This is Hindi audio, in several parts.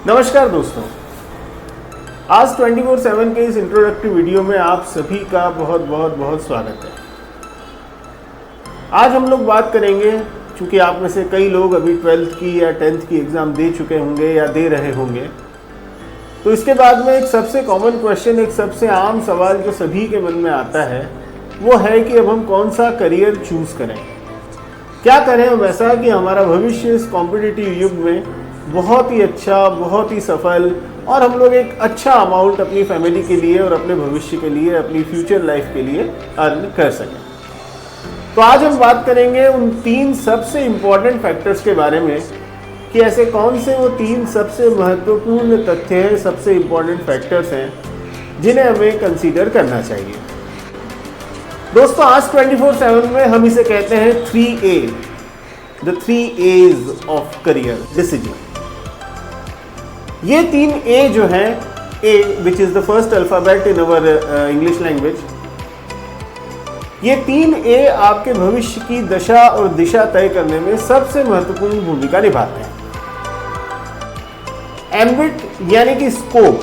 नमस्कार दोस्तों, आज 24/7 के इस इंट्रोडक्टिव वीडियो में आप सभी का बहुत स्वागत है। आज हम लोग बात करेंगे, चूँकि आप में से कई लोग अभी 12th की या 10th की एग्ज़ाम दे चुके होंगे या दे रहे होंगे, तो इसके बाद में एक सबसे कॉमन क्वेश्चन, एक सबसे आम सवाल जो सभी के मन में आता है वो है कि अब हम कौन सा करियर चूज़ करें, क्या करें हम ऐसा कि हमारा भविष्य इस कॉम्पिटिटिव युग में बहुत ही अच्छा, बहुत ही सफल और हम लोग एक अच्छा अमाउंट अपनी फैमिली के लिए और अपने भविष्य के लिए, अपनी फ्यूचर लाइफ के लिए अर्न कर सकें। तो आज हम बात करेंगे उन 3 सबसे इम्पॉर्टेंट फैक्टर्स के बारे में कि ऐसे कौन से वो 3 सबसे महत्वपूर्ण तथ्य हैं, सबसे इम्पॉर्टेंट फैक्टर्स हैं जिन्हें हमें कंसीडर करना चाहिए। दोस्तों, आज 24/7 में हम इसे कहते हैं 3A, the 3 A's of career decision. ये 3 A जो हैं, A which is the first alphabet in our English language, ये 3 A आपके भविष्य की दशा और दिशा तय करने में सबसे महत्वपूर्ण भूमिका निभाते हैं। एम्बिट यानी कि स्कोप,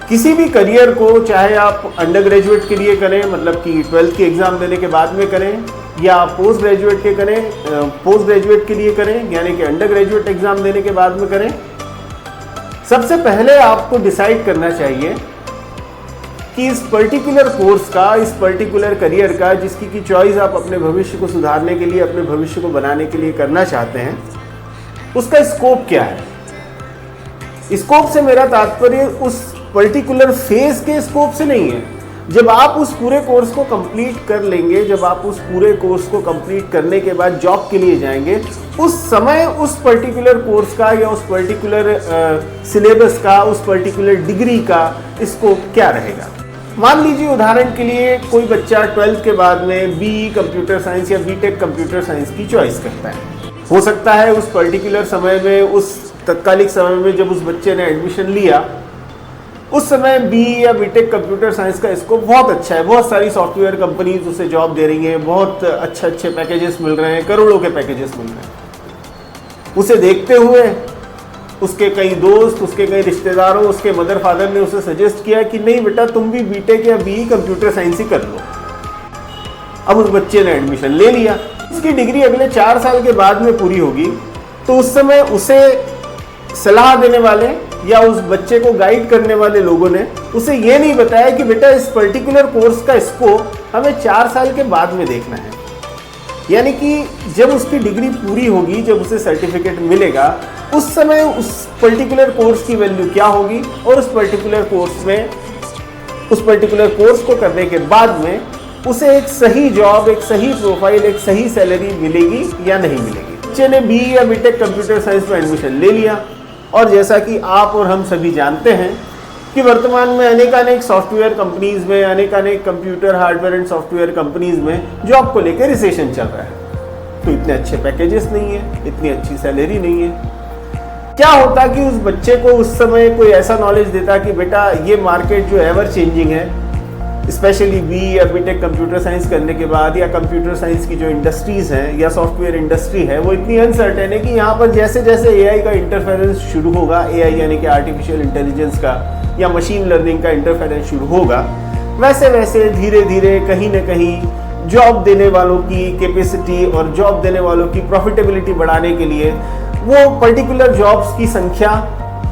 किसी भी करियर को चाहे आप अंडर ग्रेजुएट के लिए करें, मतलब कि 12th की एग्ज़ाम देने के बाद में करें, या पोस्ट ग्रेजुएट के करें, पोस्ट ग्रेजुएट के लिए करें यानी कि अंडर ग्रेजुएट एग्ज़ाम देने के बाद में करें, सबसे पहले आपको डिसाइड करना चाहिए कि इस पर्टिकुलर कोर्स का, इस पर्टिकुलर करियर का जिसकी की चॉइस आप अपने भविष्य को सुधारने के लिए, अपने भविष्य को बनाने के लिए करना चाहते हैं, उसका स्कोप क्या है। स्कोप से मेरा तात्पर्य उस पर्टिकुलर फेज के स्कोप से नहीं है। जब आप उस पूरे कोर्स को कंप्लीट कर लेंगे, जब आप उस पूरे कोर्स को कंप्लीट करने के बाद जॉब के लिए जाएंगे, उस समय उस पर्टिकुलर कोर्स का या उस पर्टिकुलर सिलेबस का, उस पर्टिकुलर डिग्री का स्कोप क्या रहेगा। मान लीजिए उदाहरण के लिए कोई बच्चा 12th के बाद में BE कंप्यूटर साइंस या BTech कंप्यूटर साइंस की चॉइस करता है। हो सकता है उस पर्टिकुलर समय में, उस तत्कालिक समय में जब उस बच्चे ने एडमिशन लिया, उस समय BE या BTech कंप्यूटर साइंस का स्कोप बहुत अच्छा है, बहुत सारी सॉफ्टवेयर कंपनीज उसे जॉब दे रही हैं, बहुत अच्छे पैकेजेस मिल रहे हैं, करोड़ों के पैकेजेस मिल रहे हैं। उसे देखते हुए उसके कई दोस्त, उसके कई रिश्तेदारों, उसके मदर फादर ने उसे सजेस्ट किया कि नहीं बेटा, तुम भी BTech या BE कंप्यूटर साइंस ही कर लो। अब उस बच्चे ने एडमिशन ले लिया, उसकी डिग्री अगले 4 साल के बाद में पूरी होगी, तो उस समय उसे सलाह देने वाले या उस बच्चे को गाइड करने वाले लोगों ने उसे ये नहीं बताया कि बेटा इस पर्टिकुलर कोर्स का स्कोप हमें 4 साल के बाद में देखना है। यानी कि जब उसकी डिग्री पूरी होगी, जब उसे सर्टिफिकेट मिलेगा, उस समय उस पर्टिकुलर कोर्स की वैल्यू क्या होगी और उस पर्टिकुलर कोर्स को करने के बाद में उसे एक सही जॉब, एक सही प्रोफाइल, एक सही सैलरी मिलेगी या नहीं मिलेगी। बच्चे ने BE या BTech कंप्यूटर साइंस में एडमिशन ले लिया और जैसा कि आप और हम सभी जानते हैं कि वर्तमान में अनेकानेक सॉफ्टवेयर कंपनीज में, अनेकानेक computer hardware and software companies में जॉब को लेकर रिसेशन चल रहा है, तो इतने अच्छे पैकेजेस नहीं है, इतनी अच्छी सैलरी नहीं है। क्या होता कि उस बच्चे को उस समय कोई ऐसा नॉलेज देता कि बेटा ये मार्केट जो एवर चेंजिंग है, स्पेशली BE या BTech कंप्यूटर साइंस करने के बाद, या कंप्यूटर साइंस की जो इंडस्ट्रीज़ हैं या सॉफ्टवेयर इंडस्ट्री है, वो इतनी अनसर्टेन है कि यहाँ पर जैसे जैसे AI का इंटरफेरेंस शुरू होगा, AI यानी कि आर्टिफिशियल इंटेलिजेंस का या मशीन लर्निंग का इंटरफेरेंस शुरू होगा, वैसे वैसे धीरे धीरे कहीं ना कहीं जॉब देने वालों की कैपेसिटी और जॉब देने वालों की प्रॉफिटेबिलिटी बढ़ाने के लिए वो पर्टिकुलर जॉब्स की संख्या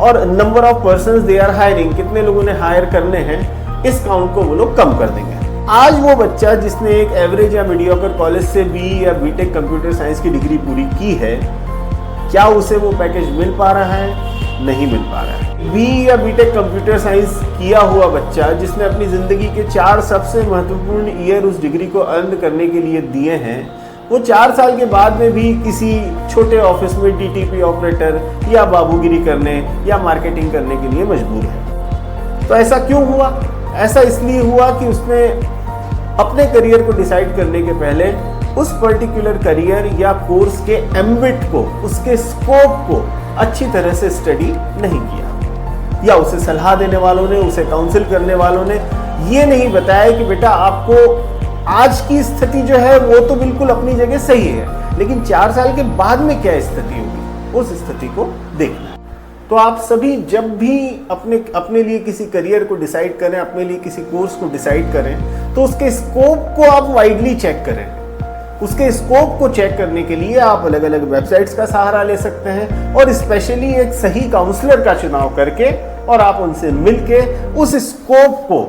और number of persons they are hiring, कितने लोगों ने हायर करने हैं, इस काउंट को वो लोग कम कर देंगे। आज वो बच्चा जिसने एक एवरेज या मीडियोकर कॉलेज से BE या BTech कंप्यूटर साइंस की डिग्री पूरी की है, क्या उसे वो पैकेज मिल पा रहा है? नहीं मिल पा रहा है। BE या BTech कंप्यूटर साइंस किया हुआ बच्चा जिसने अपनी ज़िंदगी के 4 सबसे महत्वपूर्ण ईयर उस डिग्री को अर्न करने के लिए दिए हैं, वो 4 साल के बाद में भी किसी छोटे ऑफिस में DTP ऑपरेटर या बाबूगिरी करने या मार्केटिंग करने के लिए मजबूर है। तो ऐसा क्यों हुआ? ऐसा इसलिए हुआ कि उसने अपने करियर को डिसाइड करने के पहले उस पर्टिकुलर करियर या कोर्स के एम्बिट को, उसके स्कोप को अच्छी तरह से स्टडी नहीं किया, या उसे सलाह देने वालों ने, उसे काउंसिल करने वालों ने ये नहीं बताया कि बेटा आपको आज की स्थिति जो है वो तो बिल्कुल अपनी जगह सही है, लेकिन 4 साल के बाद में क्या स्थिति होगी, उस स्थिति को देखना है। तो आप सभी जब भी अपने लिए किसी करियर को डिसाइड करें, अपने लिए किसी कोर्स को डिसाइड करें, तो उसके स्कोप को आप वाइडली चेक करें। उसके स्कोप को चेक करने के लिए आप अलग अलग वेबसाइट्स का सहारा ले सकते हैं और स्पेशली एक सही काउंसलर का चुनाव करके और आप उनसे मिलके उस स्कोप को,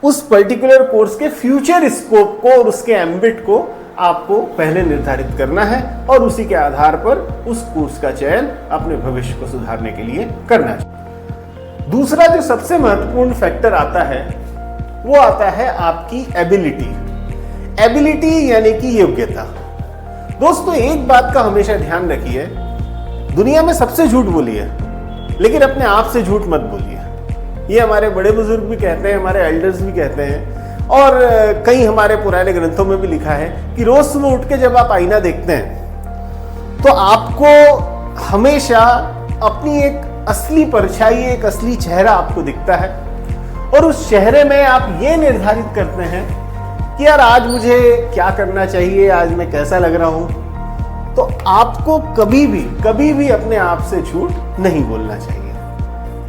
उस पर्टिकुलर कोर्स के फ्यूचर स्कोप को और उसके एम्बिट को आपको पहले निर्धारित करना है और उसी के आधार पर उस कोर्स का चयन अपने भविष्य को सुधारने के लिए करना चाहिए। दूसरा जो सबसे महत्वपूर्ण फैक्टर आता है वो आता है आपकी एबिलिटी यानी कि योग्यता। दोस्तों एक बात का हमेशा ध्यान रखिए, दुनिया में सबसे झूठ बोलिए लेकिन अपने आप से झूठ मत बोलिए। ये हमारे बड़े बुजुर्ग भी कहते हैं, हमारे एल्डर्स भी कहते हैं और कई हमारे पुराने ग्रंथों में भी लिखा है कि रोज सुबह उठ के जब आप आईना देखते हैं तो आपको हमेशा अपनी एक असली परछाई, एक असली चेहरा आपको दिखता है और उस चेहरे में आप ये निर्धारित करते हैं कि यार आज मुझे क्या करना चाहिए, आज मैं कैसा लग रहा हूं। तो आपको कभी भी अपने आप से झूठ नहीं बोलना चाहिए।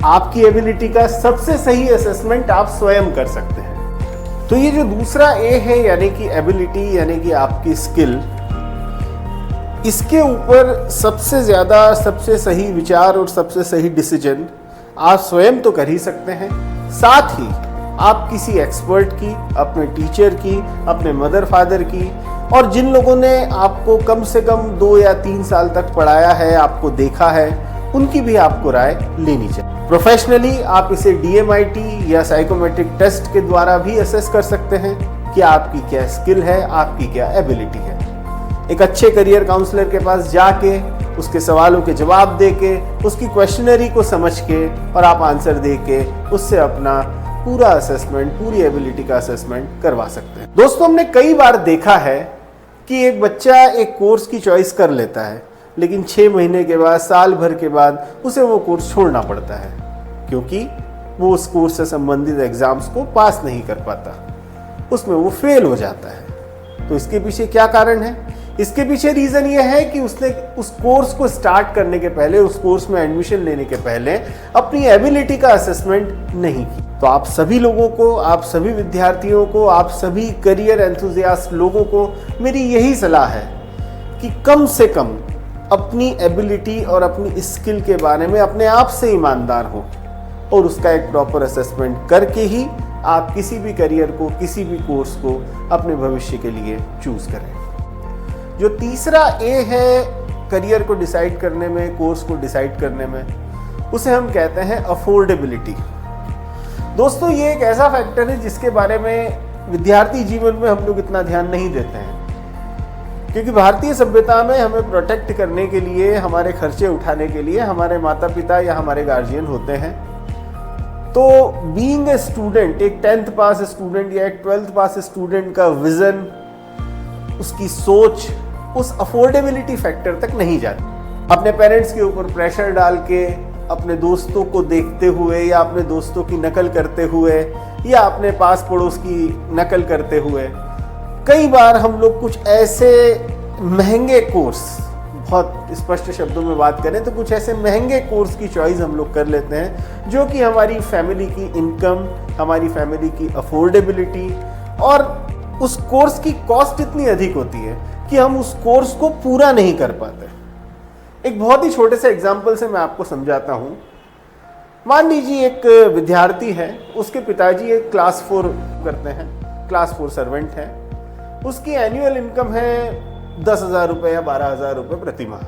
आपकी एबिलिटी का सबसे सही असेसमेंट आप स्वयं कर सकते हैं। तो ये जो दूसरा ए है यानी कि एबिलिटी यानी कि आपकी स्किल, इसके ऊपर सबसे ज़्यादा सबसे सही विचार और सबसे सही डिसीजन आप स्वयं तो कर ही सकते हैं, साथ ही आप किसी एक्सपर्ट की, अपने टीचर की, अपने मदर फादर की और जिन लोगों ने आपको कम से कम 2 या 3 साल तक पढ़ाया है, आपको देखा है, उनकी भी आपको राय लेनी चाहिए। प्रोफेशनली आप इसे DMIT या साइकोमेट्रिक टेस्ट के द्वारा भी असेस कर सकते हैं कि आपकी क्या स्किल है, आपकी क्या एबिलिटी है। एक अच्छे करियर काउंसलर के पास जाके उसके सवालों के जवाब देके, उसकी क्वेश्चनरी को समझ के और आप आंसर दे के उससे अपना पूरा असेसमेंट, पूरी एबिलिटी का असेसमेंट करवा सकते हैं। दोस्तों हमने कई बार देखा है कि एक बच्चा एक कोर्स की चॉइस कर लेता है लेकिन 6 महीने के बाद, साल भर के बाद उसे वो कोर्स छोड़ना पड़ता है क्योंकि वो उस कोर्स से संबंधित एग्जाम्स को पास नहीं कर पाता, उसमें वो फेल हो जाता है। तो इसके पीछे क्या कारण है? इसके पीछे रीज़न ये है कि उसने उस कोर्स को स्टार्ट करने के पहले, उस कोर्स में एडमिशन लेने के पहले अपनी एबिलिटी का असेसमेंट नहीं की। तो आप सभी लोगों को, आप सभी विद्यार्थियों को, आप सभी करियर एंथुजियास्ट लोगों को मेरी यही सलाह है कि कम से कम अपनी एबिलिटी और अपनी स्किल के बारे में अपने आप से ईमानदार हो और उसका एक प्रॉपर असेसमेंट करके ही आप किसी भी करियर को, किसी भी कोर्स को अपने भविष्य के लिए चूज करें। जो तीसरा ए है करियर को डिसाइड करने में, कोर्स को डिसाइड करने में, उसे हम कहते हैं अफोर्डेबिलिटी। दोस्तों ये एक ऐसा फैक्टर है जिसके बारे में विद्यार्थी जीवन में हम लोग इतना ध्यान नहीं देते हैं क्योंकि भारतीय सभ्यता में हमें प्रोटेक्ट करने के लिए, हमारे खर्चे उठाने के लिए हमारे माता पिता या हमारे गार्जियन होते हैं। तो बीइंग ए स्टूडेंट, एक 10th पास स्टूडेंट या एक 12th पास स्टूडेंट का विजन, उसकी सोच उस अफोर्डेबिलिटी फैक्टर तक नहीं जाती। अपने पेरेंट्स के ऊपर प्रेशर डाल के, अपने दोस्तों को देखते हुए या अपने दोस्तों की नकल करते हुए या अपने पास पड़ोस की नकल करते हुए कई बार हम लोग कुछ ऐसे महंगे कोर्स, बहुत स्पष्ट शब्दों में बात करें तो कुछ ऐसे महंगे कोर्स की चॉइस हम लोग कर लेते हैं जो कि हमारी फैमिली की इनकम, हमारी फैमिली की अफोर्डेबिलिटी और उस कोर्स की कॉस्ट इतनी अधिक होती है कि हम उस कोर्स को पूरा नहीं कर पाते। एक बहुत ही छोटे से एग्जाम्पल से मैं आपको समझाता हूँ। मान लीजिए एक विद्यार्थी है, उसके पिताजी एक क्लास 4 करते हैं, क्लास 4 सर्वेंट हैं, उसकी एनुअल इनकम है 10,000 रुपये या 12,000 रुपये प्रति माह।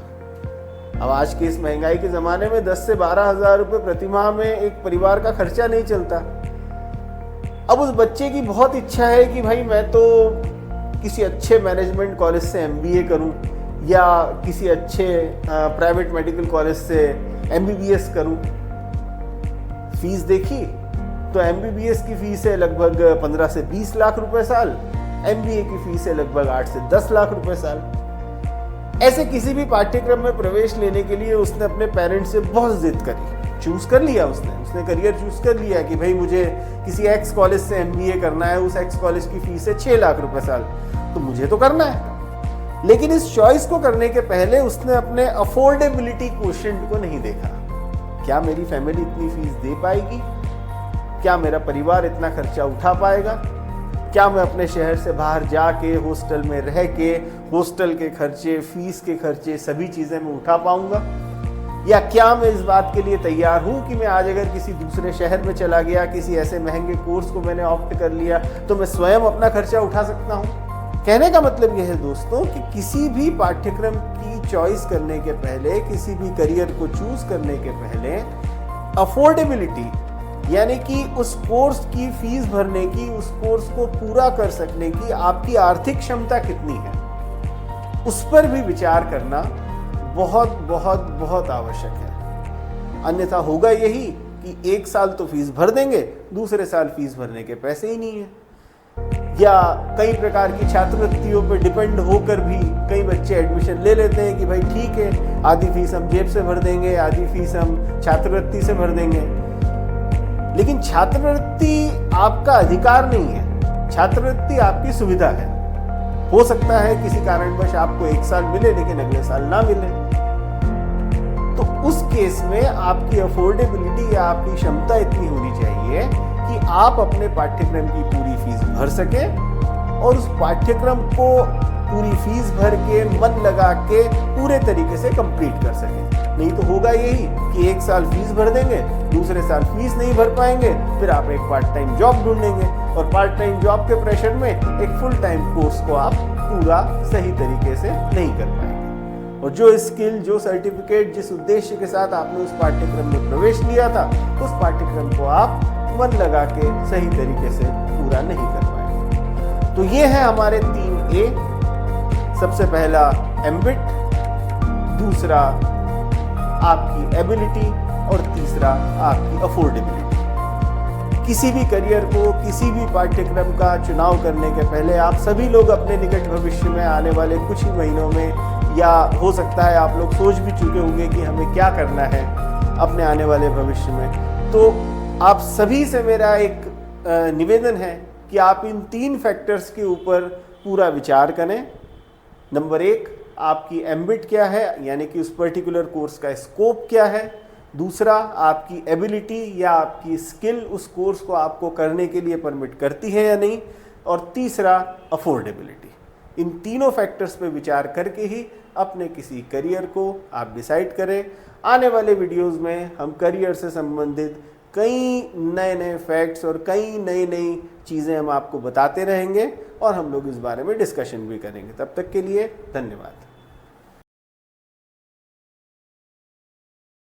अब आज के इस महंगाई के ज़माने में 10 से 12,000 रुपये प्रति माह में एक परिवार का खर्चा नहीं चलता। अब उस बच्चे की बहुत इच्छा है कि भाई मैं तो किसी अच्छे मैनेजमेंट कॉलेज से MBA करूं या किसी अच्छे प्राइवेट मेडिकल कॉलेज से MBBS करूं। फीस देखी तो MBBS की फीस है लगभग 15 से 20 लाख रुपए साल, MBA की फीस है लगभग 8 से 10 लाख रुपए साल। ऐसे किसी भी पाठ्यक्रम में प्रवेश लेने के लिए उसने अपने पेरेंट्स से बहुत जिद करी, चूज कर लिया, उसने करियर चूज कर लिया कि भाई मुझे किसी X कॉलेज से MBA करना है, उस X कॉलेज की फीस है 6 लाख रुपए साल, तो मुझे तो करना है। लेकिन इस चॉइस को करने के पहले उसने अपने अफोर्डेबिलिटी क्वोशिएंट को नहीं देखा क्या मेरी फैमिली इतनी फीस दे पाएगी? क्या मेरा परिवार इतना खर्चा उठा पाएगा? क्या मैं अपने शहर से बाहर जाके हॉस्टल में रह के हॉस्टल के खर्चे, फीस के खर्चे, सभी चीज़ें मैं उठा पाऊंगा? या क्या मैं इस बात के लिए तैयार हूँ कि मैं आज अगर किसी दूसरे शहर में चला गया, किसी ऐसे महंगे कोर्स को मैंने ऑप्ट कर लिया, तो मैं स्वयं अपना खर्चा उठा सकता हूँ? कहने का मतलब यह है दोस्तों कि किसी भी पाठ्यक्रम की चॉइस करने के पहले, किसी भी करियर को चूज करने के पहले अफोर्डेबिलिटी, यानी कि उस कोर्स की फीस भरने की, उस कोर्स को पूरा कर सकने की आपकी आर्थिक क्षमता कितनी है, उस पर भी विचार करना बहुत बहुत बहुत आवश्यक है। अन्यथा होगा यही कि एक साल तो फीस भर देंगे, दूसरे साल फीस भरने के पैसे ही नहीं है। या कई प्रकार की छात्रवृत्तियों पर डिपेंड होकर भी कई बच्चे एडमिशन ले लेते हैं कि भाई ठीक है, आधी फीस हम जेब से भर देंगे, आधी फीस हम छात्रवृत्ति से भर देंगे। लेकिन छात्रवृत्ति आपका अधिकार नहीं है, छात्रवृत्ति आपकी सुविधा है। हो सकता है किसी कारणवश आपको एक साल मिले लेकिन अगले साल ना मिले, तो उस केस में आपकी अफोर्डेबिलिटी या आपकी क्षमता इतनी होनी चाहिए कि आप अपने पाठ्यक्रम की पूरी फीस भर सकें और उस पाठ्यक्रम को पूरी फीस भर के मन लगा के पूरे तरीके से कंप्लीट कर सकें। नहीं तो होगा यही कि एक साल फीस भर देंगे, दूसरे साल फीस नहीं भर पाएंगे, फिर आप एक पार्ट टाइम जॉब ढूंढेंगे और पार्ट टाइम जॉब के प्रेशर में एक फुल टाइम कोर्स को आप पूरा सही तरीके से नहीं कर पाएंगे। और जो स्किल, जो सर्टिफिकेट, जिस उद्देश्य के साथ आपने उस पाठ्यक्रम में प्रवेश लिया था, उस पाठ्यक्रम को आप मन लगा के सही तरीके से पूरा नहीं कर पाएंगे। तो ये है हमारे 3 ए। सबसे पहला एम्बिट, दूसरा आपकी एबिलिटी और तीसरा आपकी अफोर्डेबिलिटी। किसी भी करियर को, किसी भी पाठ्यक्रम का चुनाव करने के पहले आप सभी लोग अपने निकट भविष्य में आने वाले कुछ ही महीनों में, या हो सकता है आप लोग सोच भी चुके होंगे कि हमें क्या करना है अपने आने वाले भविष्य में, तो आप सभी से मेरा एक निवेदन है कि आप इन 3 फैक्टर्स के ऊपर पूरा विचार करें। नंबर 1, आपकी एम्बिट क्या है, यानी कि उस पर्टिकुलर कोर्स का स्कोप क्या है। दूसरा, आपकी एबिलिटी या आपकी स्किल उस कोर्स को आपको करने के लिए परमिट करती है या नहीं। और तीसरा, अफोर्डेबिलिटी। इन तीनों फैक्टर्स पे विचार करके ही अपने किसी करियर को आप डिसाइड करें। आने वाले वीडियोस में हम करियर से संबंधित कई नए नए फैक्ट्स और कई नई नई चीज़ें हम आपको बताते रहेंगे और हम लोग इस बारे में डिस्कशन भी करेंगे। तब तक के लिए धन्यवाद।